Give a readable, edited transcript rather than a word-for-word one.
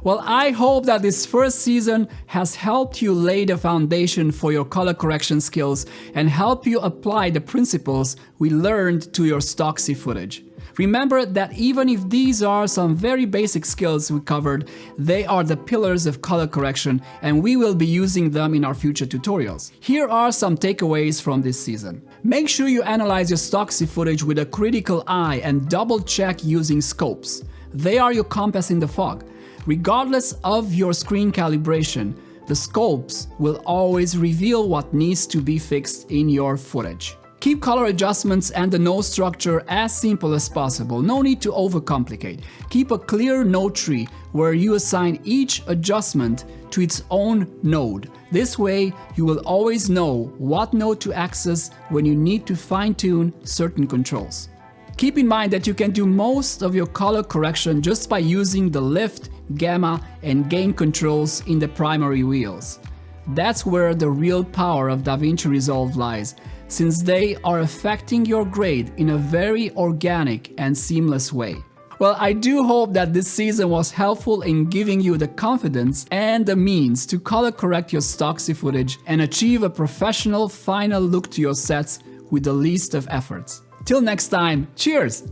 Well, I hope that this first season has helped you lay the foundation for your color correction skills and help you apply the principles we learned to your Stocksy footage. Remember that even if these are some very basic skills we covered, they are the pillars of color correction and we will be using them in our future tutorials. Here are some takeaways from this season. Make sure you analyze your Stocksy footage with a critical eye and double check using scopes. They are your compass in the fog. Regardless of your screen calibration, the scopes will always reveal what needs to be fixed in your footage. Keep color adjustments and the node structure as simple as possible. No need to overcomplicate. Keep a clear node tree where you assign each adjustment to its own node. This way, you will always know what node to access when you need to fine-tune certain controls. Keep in mind that you can do most of your color correction just by using the lift, gamma, and gain controls in the primary wheels. That's where the real power of DaVinci Resolve lies, since they are affecting your grade in a very organic and seamless way. Well, I do hope that this season was helpful in giving you the confidence and the means to color correct your Stocksy footage and achieve a professional final look to your sets with the least of efforts. Till next time, cheers!